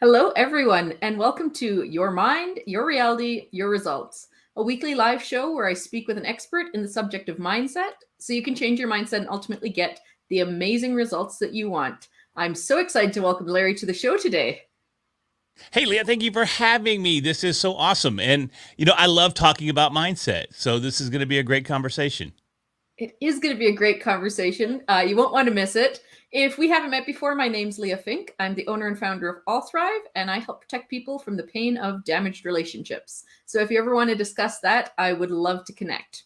Hello, everyone, and welcome to Your Mind, Your Reality, Your Results, a weekly live show where I speak with an expert in the subject of mindset so you can change your mindset and ultimately get the amazing results that you want. I'm so excited to welcome Larry to the show today. Hey, Leah, thank you for having me. This is so awesome. And, I love talking about mindset. So this is going to be a great conversation. It is going to be a great conversation. You won't want to miss it. If we haven't met before, my name's Leah Fink. I'm the owner and founder of All Thrive, and I help protect people from the pain of damaged relationships. So if you ever want to discuss that, I would love to connect.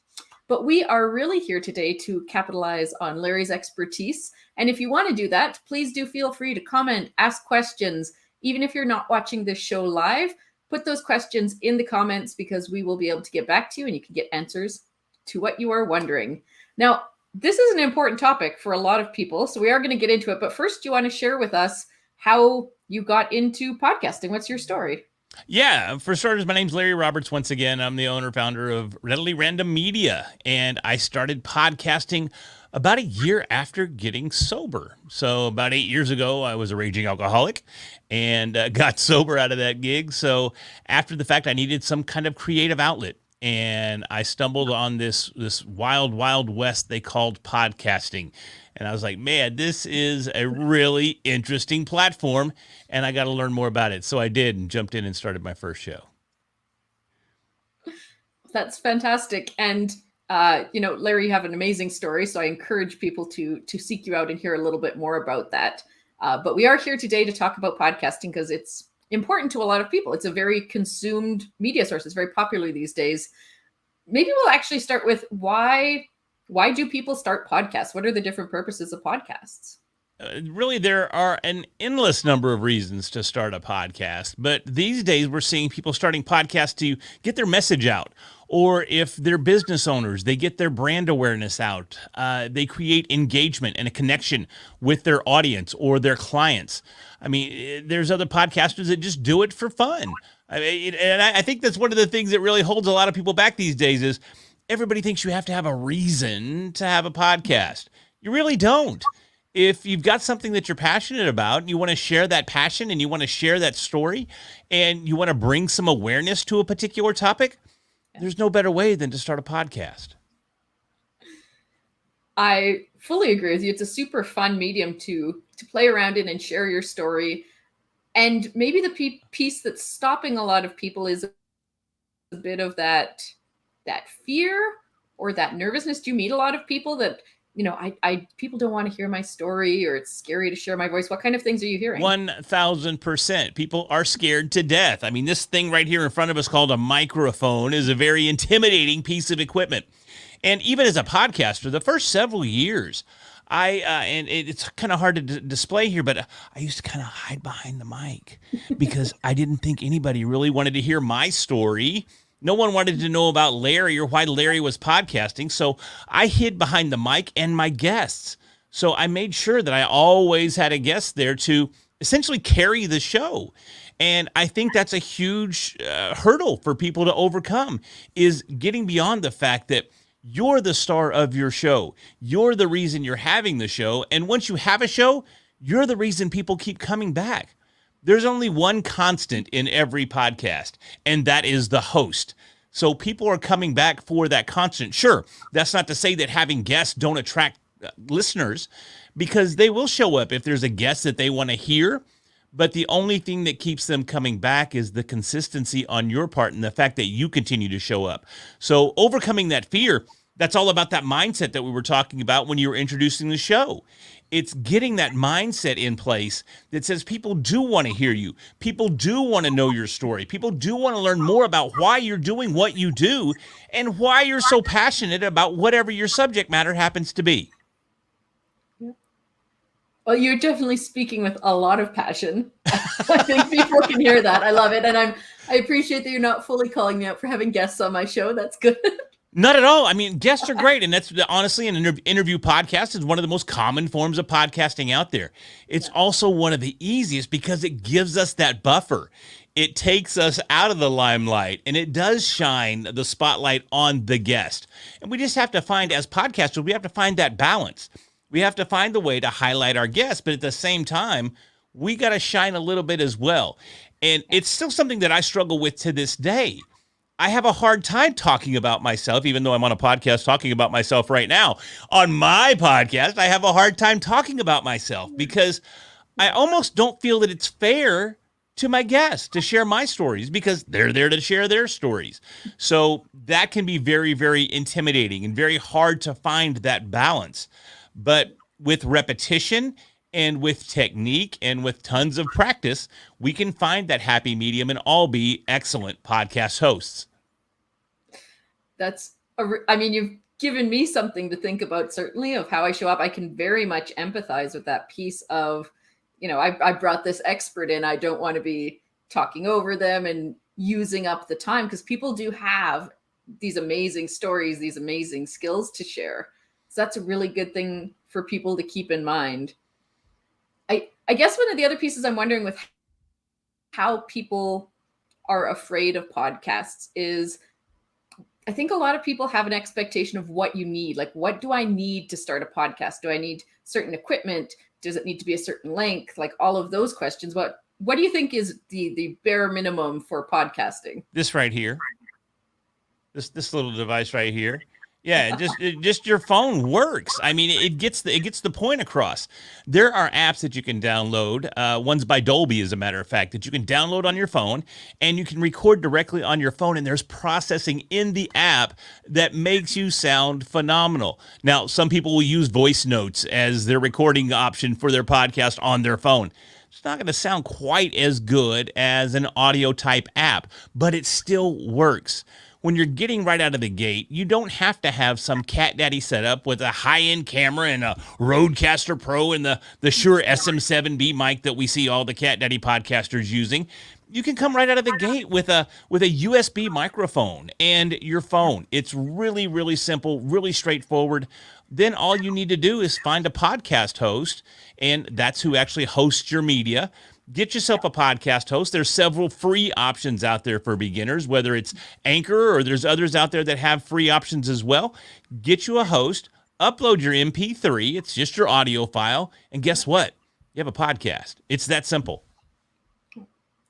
But we are really here today to capitalize on Larry's expertise. And if you want to do that, please do feel free to comment, ask questions. Even if you're not watching this show live, put those questions in the comments because we will be able to get back to you and you can get answers to what you are wondering. Now, this is an important topic for a lot of people, so we are going to get into it. But first, you want to share with us how you got into podcasting. What's your story? Yeah, for starters, my name's Larry Roberts. Once again, I'm the owner founder of Readily Random Media, and I started podcasting about a year after getting sober. So about 8 years ago, I was a raging alcoholic and got sober out of that gig. So after the fact, I needed some kind of creative outlet. And I stumbled on this wild, wild west they called podcasting. And I was like, man, this is a really interesting platform, and I got to learn more about it. So I did and jumped in and started my first show. That's fantastic. And Larry, you have an amazing story, so I encourage people to seek you out and hear a little bit more about that. But we are here today to talk about podcasting because it's important to a lot of people. It's a very consumed media source. It's very popular these days. Maybe we'll actually start with why do people start podcasts? What are the different purposes of podcasts? Really, there are an endless number of reasons to start a podcast, but these days we're seeing people starting podcasts to get their message out, or if they're business owners, they get their brand awareness out. They create engagement and a connection with their audience or their clients. I mean, there's other podcasters that just do it for fun. I think that's one of the things that really holds a lot of people back these days is everybody thinks you have to have a reason to have a podcast. You really don't. If you've got something that you're passionate about and you want to share that passion and you want to share that story and you want to bring some awareness to a particular topic, there's no better way than to start a podcast. I fully agree with you. It's a super fun medium to play around in and share your story. And maybe the piece that's stopping a lot of people is a bit of that fear or that nervousness. Do you meet a lot of people that people don't want to hear my story or it's scary to share my voice? What kind of things are you hearing? 1,000%. People are scared to death. I mean, this thing right here in front of us called a microphone is a very intimidating piece of equipment. And even as a podcaster, the first several years, and it's kind of hard to display here, but I used to kind of hide behind the mic because I didn't think anybody really wanted to hear my story. No one wanted to know about Larry or why Larry was podcasting, so I hid behind the mic and my guests. So I made sure that I always had a guest there to essentially carry the show. And I think that's a huge hurdle for people to overcome, is getting beyond the fact that you're the star of your show. You're the reason you're having the show. And once you have a show, you're the reason people keep coming back. There's only one constant in every podcast, and that is the host. So people are coming back for that constant. Sure, that's not to say that having guests don't attract listeners, because they will show up if there's a guest that they want to hear. But the only thing that keeps them coming back is the consistency on your part and the fact that you continue to show up. So overcoming that fear, that's all about that mindset that we were talking about when you were introducing the show. It's getting that mindset in place that says people do want to hear you. People do want to know your story. People do want to learn more about why you're doing what you do and why you're so passionate about whatever your subject matter happens to be. Well, you're definitely speaking with a lot of passion. I think people can hear that. I love it. And I appreciate that you're not fully calling me out for having guests on my show. That's good. Not at all. I mean, guests are great. And that's honestly, an interview podcast is one of the most common forms of podcasting out there. It's also one of the easiest because it gives us that buffer. It takes us out of the limelight and it does shine the spotlight on the guest. And we just have to find, as podcasters, we have to find that balance. We have to find the way to highlight our guests, but at the same time, we got to shine a little bit as well. And it's still something that I struggle with to this day. I have a hard time talking about myself, even though I'm on a podcast talking about myself right now. On my podcast, I have a hard time talking about myself because I almost don't feel that it's fair to my guests to share my stories because they're there to share their stories. So that can be very, very intimidating and very hard to find that balance. But with repetition and with technique and with tons of practice, we can find that happy medium and all be excellent podcast hosts. I mean, you've given me something to think about, certainly, of how I show up. I can very much empathize with that piece of, I brought this expert in. I don't want to be talking over them and using up the time, because people do have these amazing stories, these amazing skills to share. So that's a really good thing for people to keep in mind. I guess one of the other pieces I'm wondering with how people are afraid of podcasts is, I think a lot of people have an expectation of what you need. Like, what do I need to start a podcast? Do I need certain equipment? Does it need to be a certain length? Like, all of those questions. What do you think is the bare minimum for podcasting? This right here. This little device right here. Yeah, just your phone works. I mean, it gets the point across. There are apps that you can download. One's by Dolby, as a matter of fact, that you can download on your phone, and you can record directly on your phone. And there's processing in the app that makes you sound phenomenal. Now, some people will use voice notes as their recording option for their podcast on their phone. It's not going to sound quite as good as an audio type app, but it still works. When you're getting right out of the gate, you don't have to have some cat daddy setup with a high-end camera and a Rodecaster Pro and the Shure SM7B mic that we see all the cat daddy podcasters using. You can come right out of the gate with a USB microphone and your phone. It's really, really simple, really straightforward. Then all you need to do is find a podcast host, and that's who actually hosts your media. Get yourself a podcast host. There's several free options out there for beginners, whether it's Anchor or there's others out there that have free options as well. Get you a host, upload your MP3. It's just your audio file. And guess what? You have a podcast. It's that simple.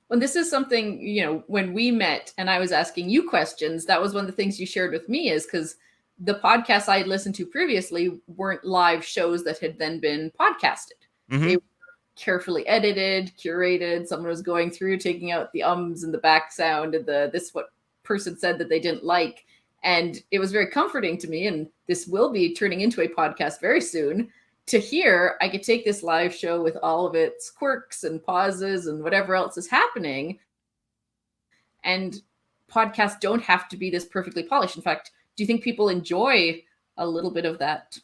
Well, this is something, when we met and I was asking you questions, that was one of the things you shared with me, is because the podcasts I had listened to previously weren't live shows that had then been podcasted. Mm-hmm. They were carefully edited, curated. Someone was going through, taking out the ums and the back sound and what person said that they didn't like. And it was very comforting to me. And this will be turning into a podcast very soon, to hear I could take this live show with all of its quirks and pauses and whatever else is happening. And podcasts don't have to be this perfectly polished. In fact, do you think people enjoy a little bit of that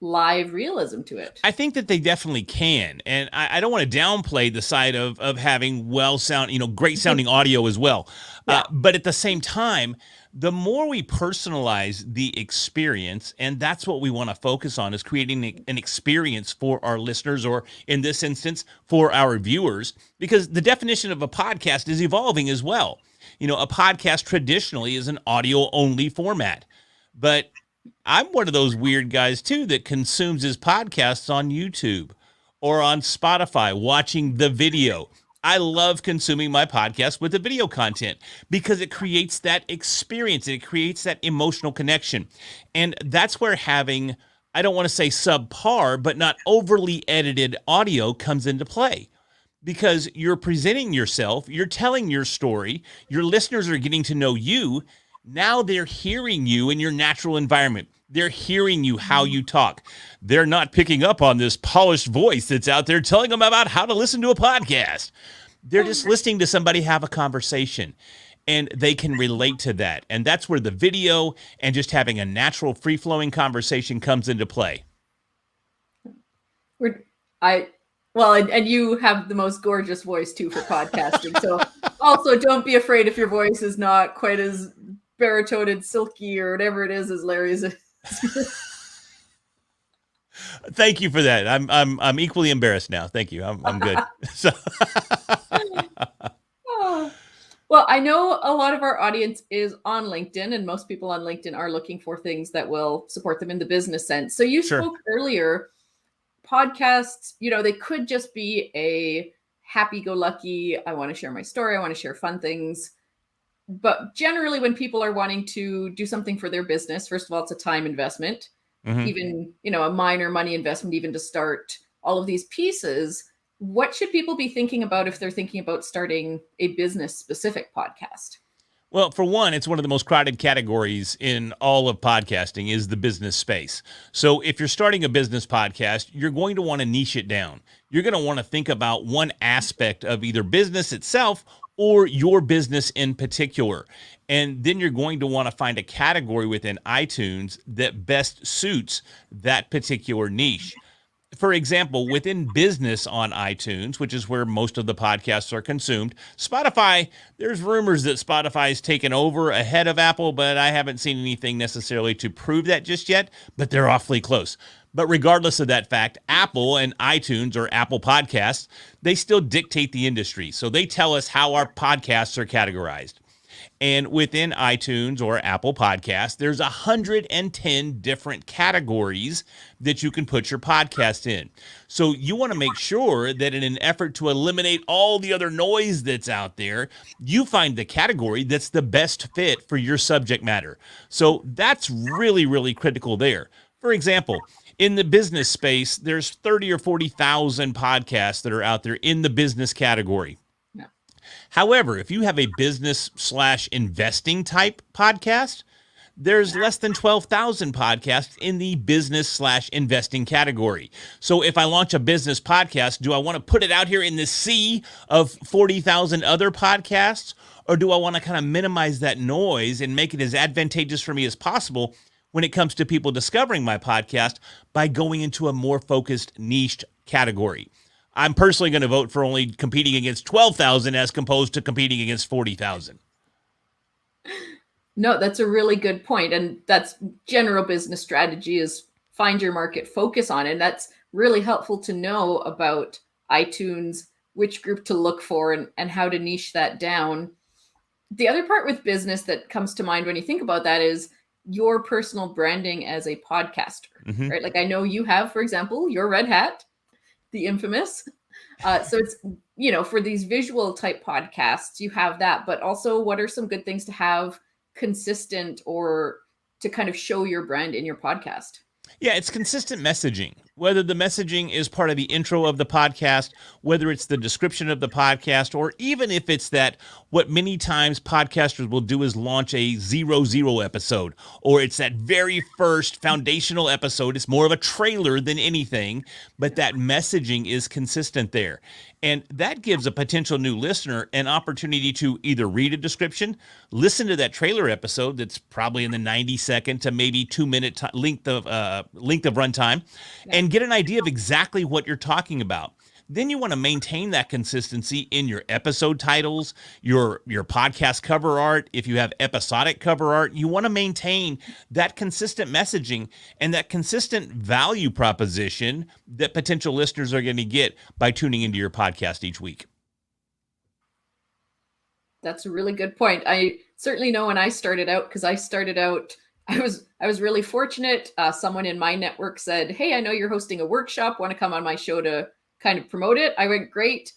live realism to it? I think that they definitely can. And I don't want to downplay the side of having great sounding audio as well. Yeah. But at the same time, the more we personalize the experience, and that's what we want to focus on, is creating an experience for our listeners, or in this instance, for our viewers, because the definition of a podcast is evolving as well. A podcast traditionally is an audio only format, but I'm one of those weird guys too that consumes his podcasts on YouTube or on Spotify, watching the video. I love consuming my podcast with the video content because it creates that experience. It creates that emotional connection. And that's where having, I don't want to say subpar, but not overly edited audio comes into play. Because you're presenting yourself, you're telling your story, your listeners are getting to know you. Now they're hearing you in your natural environment. They're hearing you how you talk. They're not picking up on this polished voice that's out there telling them about how to listen to a podcast. They're just listening to somebody have a conversation, and they can relate to that. And that's where the video and just having a natural, free-flowing conversation comes into play. And you have the most gorgeous voice too for podcasting. So also, don't be afraid if your voice is not quite as baritoted, silky, or whatever it is as Larry's. Thank you for that. I'm equally embarrassed now. Thank you. I'm good. So. Well, I know a lot of our audience is on LinkedIn, and most people on LinkedIn are looking for things that will support them in the business sense. So you spoke earlier, podcasts, they could just be a happy-go-lucky. I want to share my story. I want to share fun things. But generally, when people are wanting to do something for their business, first of all, it's a time investment, even, a minor money investment, even to start all of these pieces. What should people be thinking about if they're thinking about starting a business-specific podcast? Well, for one, it's one of the most crowded categories in all of podcasting is the business space. So if you're starting a business podcast, you're going to want to niche it down. You're going to want to think about one aspect of either business itself or your business in particular. And then you're going to want to find a category within iTunes that best suits that particular niche. For example, within business on iTunes, which is where most of the podcasts are consumed, Spotify, there's rumors that Spotify is taken over ahead of Apple, but I haven't seen anything necessarily to prove that just yet, but they're awfully close. But regardless of that fact, Apple and iTunes or Apple Podcasts, they still dictate the industry. So they tell us how our podcasts are categorized. And within iTunes or Apple Podcasts, there's 110 different categories that you can put your podcast in. So you want to make sure that in an effort to eliminate all the other noise that's out there, you find the category that's the best fit for your subject matter. So that's really, really critical there. For example, in the business space, there's 30 or 40,000 podcasts that are out there in the business category. However, if you have a business/investing type podcast, there's less than 12,000 podcasts in the business/investing category. So if I launch a business podcast, do I want to put it out here in the sea of 40,000 other podcasts? Or do I want to kind of minimize that noise and make it as advantageous for me as possible when it comes to people discovering my podcast by going into a more focused, niched category? I'm personally going to vote for only competing against 12,000 as opposed to competing against 40,000. No, that's a really good point. And that's general business strategy is find your market, focus on it. And that's really helpful to know about iTunes, which group to look for and how to niche that down. The other part with business that comes to mind when you think about that is your personal branding as a podcaster, right? Like I know you have, for example, your red hat, the infamous. So it's, for these visual type podcasts, you have that, but also what are some good things to have consistent or to kind of show your brand in your podcast? Yeah, it's consistent messaging. Whether the messaging is part of the intro of the podcast, whether it's the description of the podcast, or even if it's that what many times podcasters will do is launch a 0 episode, or it's that very first foundational episode. It's more of a trailer than anything, but that messaging is consistent there. And that gives a potential new listener an opportunity to either read a description, listen to that trailer episode that's probably in the 90-second to maybe 2-minute length of runtime, and get an idea of exactly what you're talking about. Then you want to maintain that consistency in your episode titles, your podcast cover art. If you have episodic cover art, you want to maintain that consistent messaging and that consistent value proposition that potential listeners are going to get by tuning into your podcast each week. That's a really good point. I certainly know when I started out, because I was really fortunate. Someone in my network said, "Hey, I know you're hosting a workshop. Want to come on my show to kind of promote it?" I went, "Great."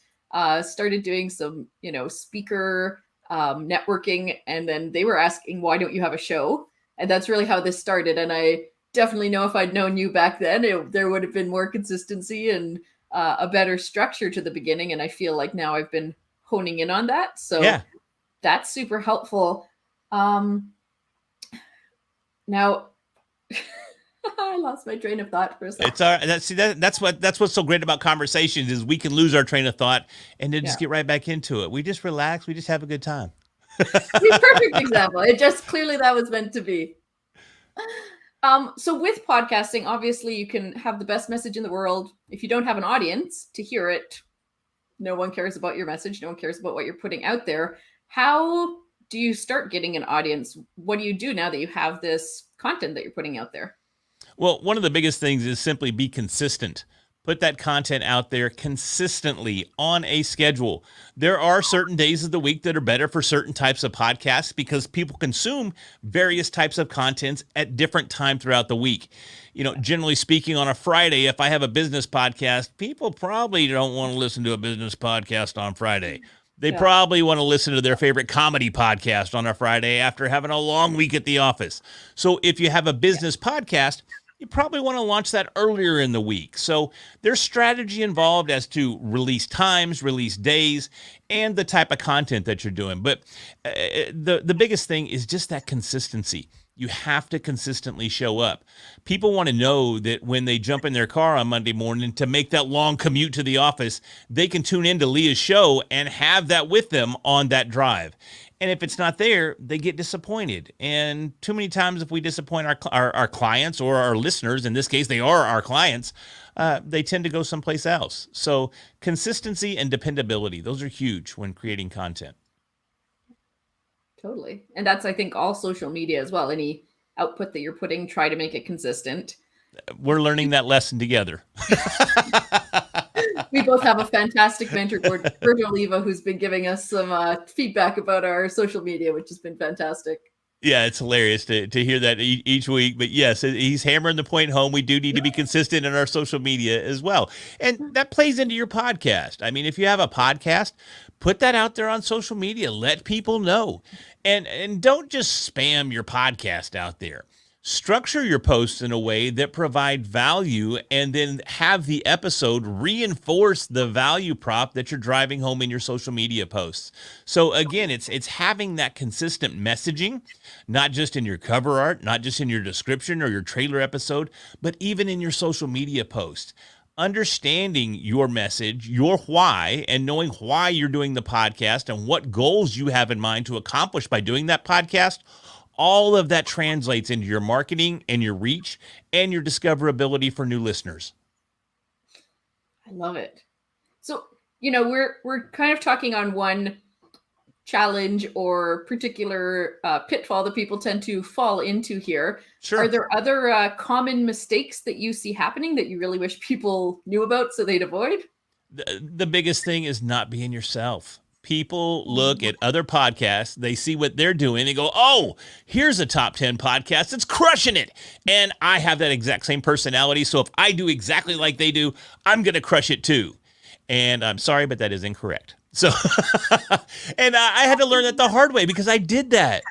Started doing some, speaker networking, and then they were asking, "Why don't you have a show?" And that's really how this started. And I definitely know if I'd known you back then, there would have been more consistency and a better structure to the beginning. And I feel like now I've been honing in on that. So yeah, that's super helpful. Now, I lost my train of thought for a second. It's all right. That's what's so great about conversations is we can lose our train of thought and then just get right back into it. We just relax. We just have a good time. Perfect example. It just clearly that was meant to be. So with podcasting, obviously you can have the best message in the world. If you don't have an audience to hear it, no one cares about your message. No one cares about what you're putting out there. How do you start getting an audience? What do you do now that you have this content that you're putting out there? Well, one of the biggest things is simply be consistent. Put that content out there consistently on a schedule. There are certain days of the week that are better for certain types of podcasts because people consume various types of contents at different times throughout the week. Generally speaking, on a Friday, if I have a business podcast, people probably don't want to listen to a business podcast on Friday. They probably want to listen to their favorite comedy podcast on a Friday after having a long week at the office. So if you have a business podcast, you probably want to launch that earlier in the week. So there's strategy involved as to release times, release days, and the type of content that you're doing. But the biggest thing is just that consistency. You have to consistently show up. People want to know that when they jump in their car on Monday morning to make that long commute to the office, they can tune into Leah's show and have that with them on that drive. And if it's not there, they get disappointed. And too many times if we disappoint our clients or our listeners, in this case, they are our clients, they tend to go someplace else. So consistency and dependability, those are huge when creating content. Totally. And that's, I think, all social media as well. Any output that you're putting, try to make it consistent. We're learning that lesson together. We both have a fantastic mentor, Virgil Leva, who's been giving us some feedback about our social media, which has been fantastic. Yeah, it's hilarious to hear that each week. But yes, he's hammering the point home. We do need to be consistent in our social media as well. And that plays into your podcast. I mean, if you have a podcast, put that out there on social media. Let people know. And don't just spam your podcast out there. Structure your posts in a way that provide value and then have the episode reinforce the value prop that you're driving home in your social media posts. So again, it's having that consistent messaging, not just in your cover art, not just in your description or your trailer episode, but even in your social media posts. Understanding your message, your why, and knowing why you're doing the podcast and what goals you have in mind to accomplish by doing that podcast, all of that translates into your marketing and your reach and your discoverability for new listeners. I love it. So, we're kind of talking on one challenge or particular pitfall that people tend to fall into here. Sure. Are there other common mistakes that you see happening that you really wish people knew about so they'd avoid? The biggest thing is not being yourself. People look at other podcasts, they see what they're doing, they go, oh, here's a top 10 podcast, it's crushing it. And I have that exact same personality, so if I do exactly like they do, I'm going to crush it too. And I'm sorry, but that is incorrect. So, and I had to learn that the hard way because I did that.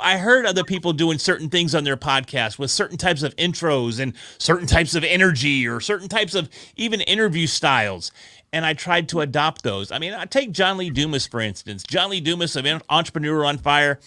I heard other people doing certain things on their podcast with certain types of intros and certain types of energy or certain types of even interview styles. And I tried to adopt those. I mean, I take John Lee Dumas, for instance. John Lee Dumas of Entrepreneur on Fire.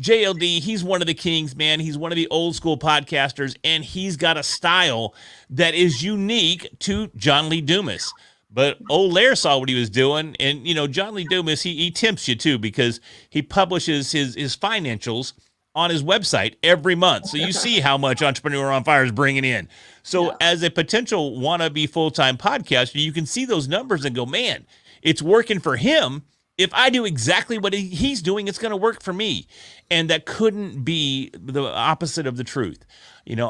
JLD, he's one of the kings, man. He's one of the old school podcasters, and he's got a style that is unique to John Lee Dumas. But old Leah saw what he was doing, and, John Lee Dumas, he tempts you, too, because he publishes his financials on his website every month. So you see how much Entrepreneur on Fire is bringing in. So as a potential wannabe full-time podcaster, you can see those numbers and go, man, it's working for him. If I do exactly what he's doing, it's going to work for me. And that couldn't be the opposite of the truth.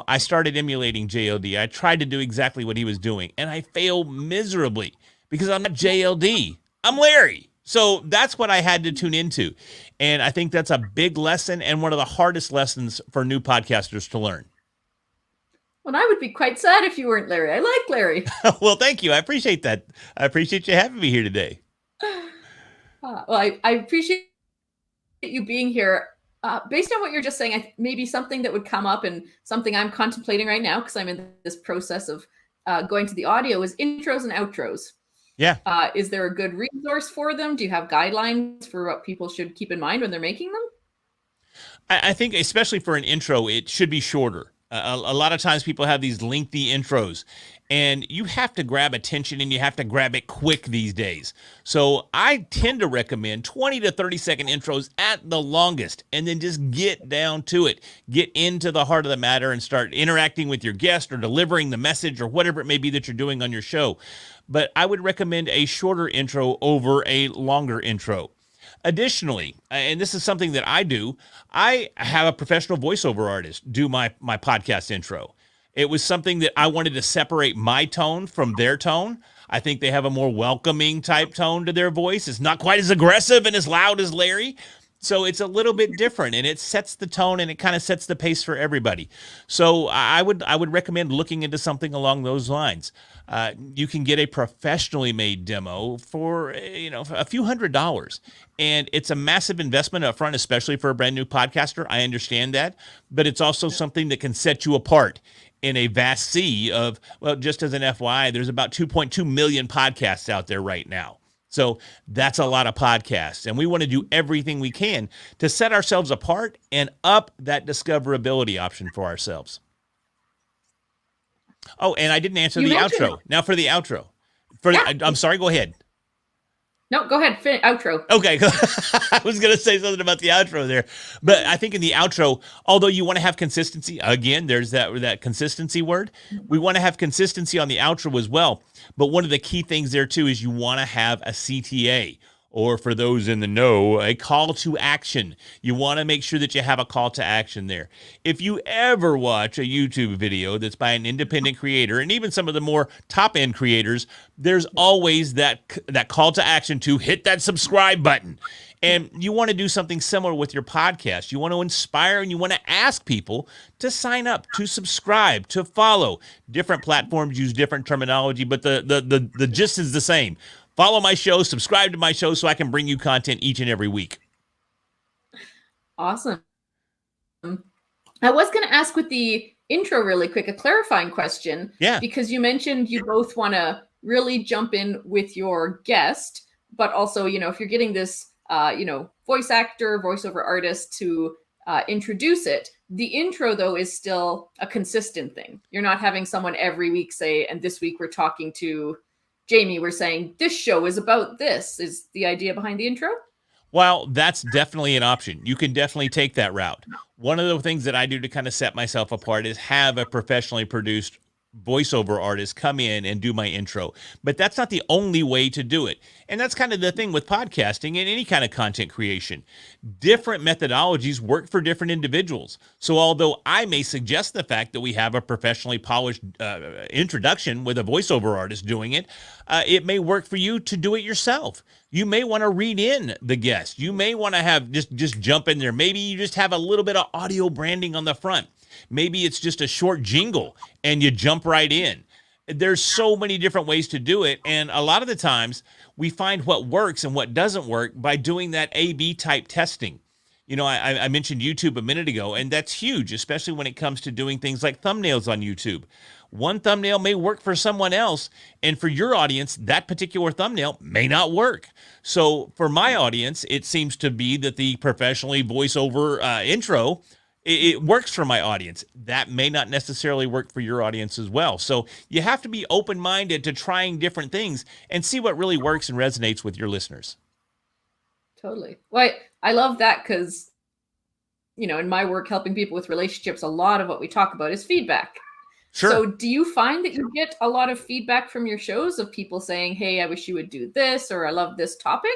I started emulating JLD. I tried to do exactly what he was doing, and I failed miserably because I'm not JLD. I'm Larry. So that's what I had to tune into. And I think that's a big lesson and one of the hardest lessons for new podcasters to learn. Well, I would be quite sad if you weren't Larry. I like Larry. Well, thank you. I appreciate that. I appreciate you having me here today. Well, I appreciate you being here. Based on what you're just saying, maybe something that would come up and something I'm contemplating right now, because I'm in this process of going to the audio, is intros and outros. Yeah. Is there a good resource for them? Do you have guidelines for what people should keep in mind when they're making them? I think especially for an intro, it should be shorter. A lot of times people have these lengthy intros, and you have to grab attention and you have to grab it quick these days. So I tend to recommend 20 to 30-second intros at the longest, and then just get down to it. Get into the heart of the matter and start interacting with your guest or delivering the message or whatever it may be that you're doing on your show. But I would recommend a shorter intro over a longer intro. Additionally, and this is something that I do, I have a professional voiceover artist do my podcast intro. It was something that I wanted to separate my tone from their tone. I think they have a more welcoming type tone to their voice. It's not quite as aggressive and as loud as Larry. So it's a little bit different, and it sets the tone and it kind of sets the pace for everybody. So I would recommend looking into something along those lines. You can get a professionally made demo for a few $100s, and it's a massive investment up front, especially for a brand new podcaster. I understand that, but it's also something that can set you apart in a vast sea of, well, just as an FYI, there's about 2.2 million podcasts out there right now. So that's a lot of podcasts, and we want to do everything we can to set ourselves apart and up that discoverability option for ourselves. Oh, and I didn't answer the outro. Now for the outro. I'm sorry, go ahead. No, go ahead. Outro. Okay. I was going to say something about the outro there. But I think in the outro, although you want to have consistency, again, there's that consistency word. We want to have consistency on the outro as well. But one of the key things there, too, is you want to have a CTA, or for those in the know, a call to action. You want to make sure that you have a call to action there. If you ever watch a YouTube video that's by an independent creator, and even some of the more top-end creators, there's always that call to action to hit that subscribe button. And you want to do something similar with your podcast. You want to inspire and you want to ask people to sign up, to subscribe, to follow. Different platforms use different terminology, but the gist is the same. Follow my show, subscribe to my show so I can bring you content each and every week. Awesome. I was going to ask with the intro really quick, a clarifying question. Yeah. Because you mentioned you both want to really jump in with your guest, but also, if you're getting this, voice actor, voiceover artist to introduce it, the intro, though, is still a consistent thing. You're not having someone every week say, and this week we're talking to Jamie, we're saying this show is about this. Is the idea behind the intro? Well, that's definitely an option. You can definitely take that route. One of the things that I do to kind of set myself apart is have a professionally produced voiceover artist come in and do my intro. But that's not the only way to do it. And that's kind of the thing with podcasting and any kind of content creation. Different methodologies work for different individuals. So although I may suggest the fact that we have a professionally polished introduction with a voiceover artist doing it, it may work for you to do it yourself. You may want to read in the guest. You may want to have just jump in there. Maybe you just have a little bit of audio branding on the front. Maybe it's just a short jingle and you jump right in. There's so many different ways to do it. And a lot of the times we find what works and what doesn't work by doing that A/B type testing. I mentioned YouTube a minute ago, and that's huge, especially when it comes to doing things like thumbnails on YouTube. One thumbnail may work for someone else, and for your audience, that particular thumbnail may not work. So for my audience, it seems to be that the professionally voiceover intro, it works for my audience. That may not necessarily work for your audience as well. So you have to be open-minded to trying different things and see what really works and resonates with your listeners. Totally. Well, I love that because, in my work helping people with relationships, a lot of what we talk about is feedback. Sure. So do you find that you get a lot of feedback from your shows of people saying, hey, I wish you would do this, or I love this topic?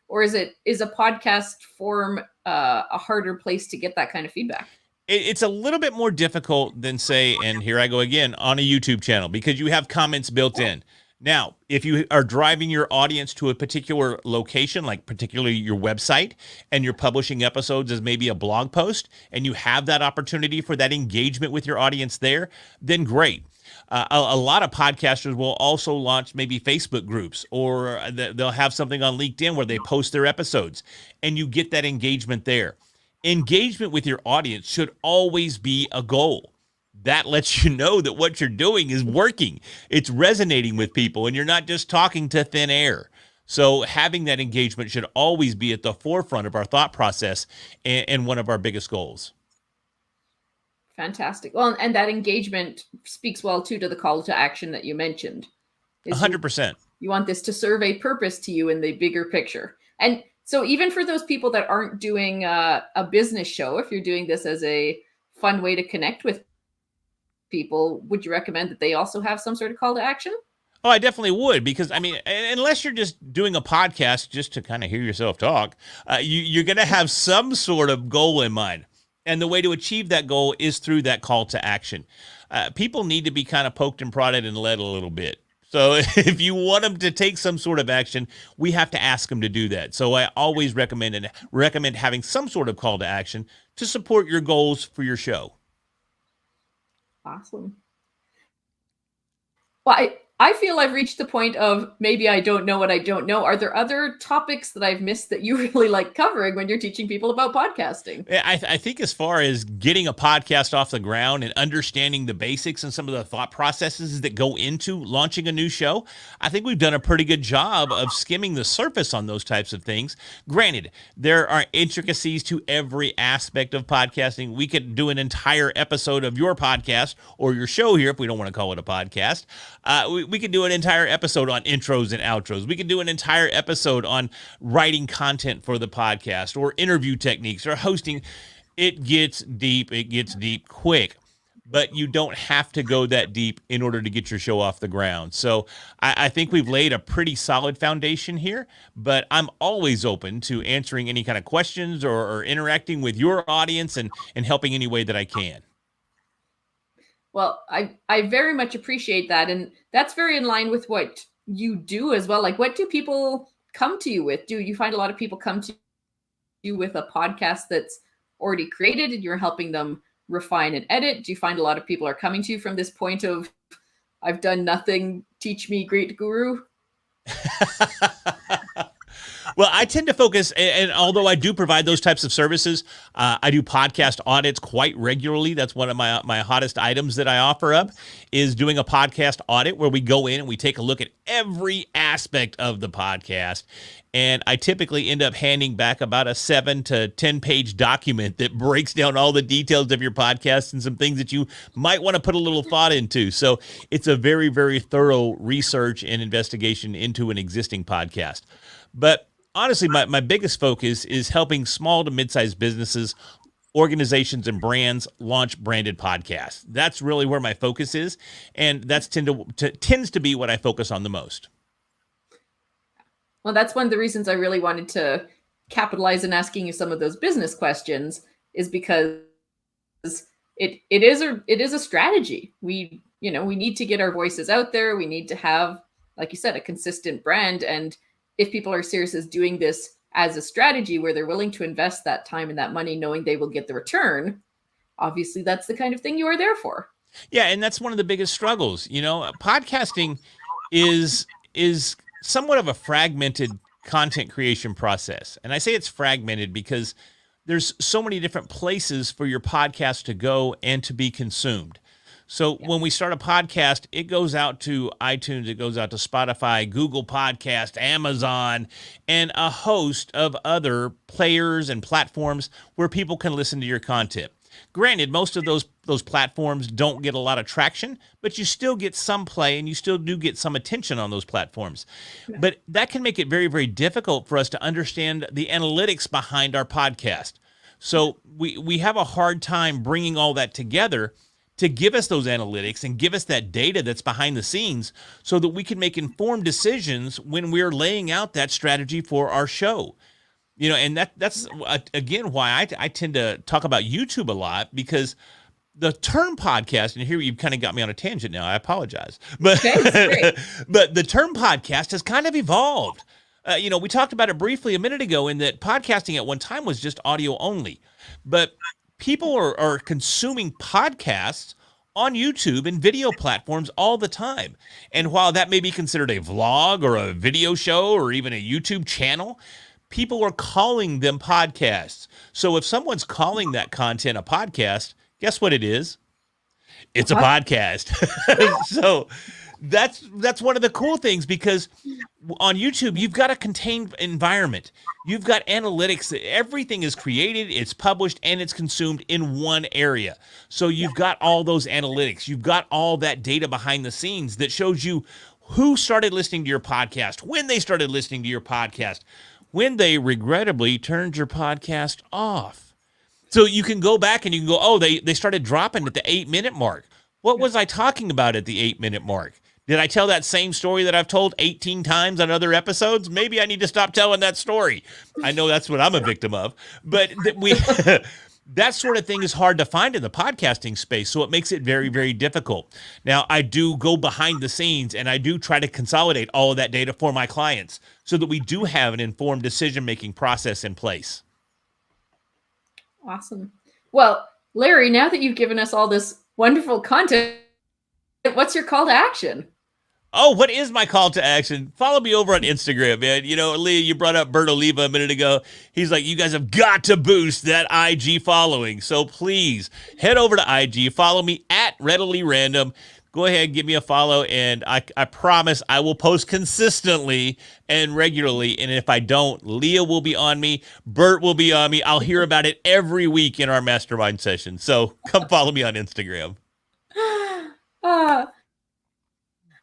Or is a podcast forum a harder place to get that kind of feedback? It's a little bit more difficult than, say, and here I go again, on a YouTube channel, because you have comments built in. Now, if you are driving your audience to a particular location, like particularly your website, and you're publishing episodes as maybe a blog post, and you have that opportunity for that engagement with your audience there, then great. A lot of podcasters will also launch maybe Facebook groups, or they'll have something on LinkedIn where they post their episodes, and you get that engagement there. Engagement with your audience should always be a goal. That lets you know that what you're doing is working. It's resonating with people, and you're not just talking to thin air. So having that engagement should always be at the forefront of our thought process and one of our biggest goals. Fantastic. Well, and that engagement speaks well, too, to the call to action that you mentioned. 100%. You want this to serve a purpose to you in the bigger picture. And so even for those people that aren't doing a business show, if you're doing this as a fun way to connect with people, would you recommend that they also have some sort of call to action? Oh, I definitely would, because, unless you're just doing a podcast just to kind of hear yourself talk, you're going to have some sort of goal in mind. And the way to achieve that goal is through that call to action. People need to be kind of poked and prodded and led a little bit. So if you want them to take some sort of action, we have to ask them to do that. So I always recommend having some sort of call to action to support your goals for your show. Awesome. Well, I feel I've reached the point of maybe I don't know what I don't know. Are there other topics that I've missed that you really like covering when you're teaching people about podcasting? I think as far as getting a podcast off the ground and understanding the basics and some of the thought processes that go into launching a new show, I think we've done a pretty good job of skimming the surface on those types of things. Granted, there are intricacies to every aspect of podcasting. We could do an entire episode of your podcast or your show here, if we don't want to call it a podcast. We could do an entire episode on intros and outros. We could do an entire episode on writing content for the podcast or interview techniques or hosting. It gets deep. It gets deep quick. But you don't have to go that deep in order to get your show off the ground. So I think we've laid a pretty solid foundation here, but I'm always open to answering any kind of questions or interacting with your audience and helping any way that I can. Well, I very much appreciate that. And that's very in line with what you do as well. Like, what do people come to you with? Do you find a lot of people come to you with a podcast that's already created and you're helping them refine and edit? Do you find a lot of people are coming to you from this point of, I've done nothing, teach me, great guru? Well, I tend to focus, and although I do provide those types of services, I do podcast audits quite regularly. That's one of my hottest items that I offer up, is doing a podcast audit where we go in and we take a look at every aspect of the podcast. And I typically end up handing back about a 7 to 10 page document that breaks down all the details of your podcast and some things that you might want to put a little thought into. So it's a very, very thorough research and investigation into an existing podcast. But honestly, my biggest focus is helping small to mid-sized businesses, organizations, and brands launch branded podcasts. That's really where my focus is, and that's tends to be what I focus on the most. Well, that's one of the reasons I really wanted to capitalize in asking you some of those business questions, is because it is a strategy. We need to get our voices out there. We need to have, like you said, a consistent brand. And if people are serious as doing this as a strategy where they're willing to invest that time and that money knowing they will get the return, obviously that's the kind of thing you are there for. Yeah, and that's one of the biggest struggles. Podcasting is somewhat of a fragmented content creation process. And I say it's fragmented because there's so many different places for your podcast to go and to be consumed. So when we start a podcast, it goes out to iTunes, it goes out to Spotify, Google Podcast, Amazon, and a host of other players and platforms where people can listen to your content. Granted, most of those platforms don't get a lot of traction, but you still get some play and you still do get some attention on those platforms. Yeah. But that can make it very, very difficult for us to understand the analytics behind our podcast. So we have a hard time bringing all that together to give us those analytics and give us that data that's behind the scenes so that we can make informed decisions when we're laying out that strategy for our show. And that's again, why I tend to talk about YouTube a lot, because the term podcast, and here you've kind of got me on a tangent now, I apologize, but, okay, but the term podcast has kind of evolved. We talked about it briefly a minute ago, in that podcasting at one time was just audio only, but people are consuming podcasts on YouTube and video platforms all the time. And while that may be considered a vlog or a video show or even a YouTube channel, people are calling them podcasts. So if someone's calling that content a podcast, guess what it is? It's a podcast. So that's one of the cool things, because on YouTube, you've got a contained environment. You've got analytics. Everything is created, it's published, and it's consumed in one area. So you've got all those analytics. You've got all that data behind the scenes that shows you who started listening to your podcast, when they started listening to your podcast, when they regrettably turned your podcast off. So you can go back and you can go, oh, they started dropping at the 8-minute mark. What was I talking about at the 8-minute mark? Did I tell that same story that I've told 18 times on other episodes? Maybe I need to stop telling that story. I know that's what I'm a victim of. But That sort of thing is hard to find in the podcasting space, so it makes it very, very difficult. Now, I do go behind the scenes and I do try to consolidate all of that data for my clients so that we do have an informed decision-making process in place. Awesome. Well, Larry, now that you've given us all this wonderful content, what's your call to action? Oh, what is my call to action? Follow me over on Instagram, man. You know, Leah, you brought up Bert Oliva a minute ago. He's like, you guys have got to boost that IG following. So please head over to IG, follow me at Readily Random. Go ahead, give me a follow, and I promise I will post consistently and regularly. And if I don't, Leah will be on me. Bert will be on me. I'll hear about it every week in our mastermind session. So come follow me on Instagram.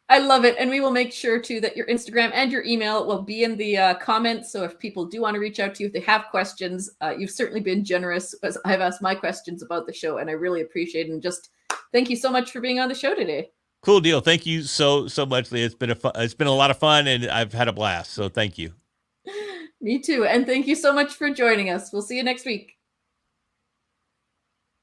I love it. And we will make sure too that your Instagram and your email will be in the comments. So if people do want to reach out to you, if they have questions, you've certainly been generous as I've asked my questions about the show, and I really appreciate it. And just thank you so much for being on the show today. Cool deal. Thank you so much, Leah. It's been a lot of fun, and I've had a blast. So thank you. Me too. And thank you so much for joining us. We'll see you next week.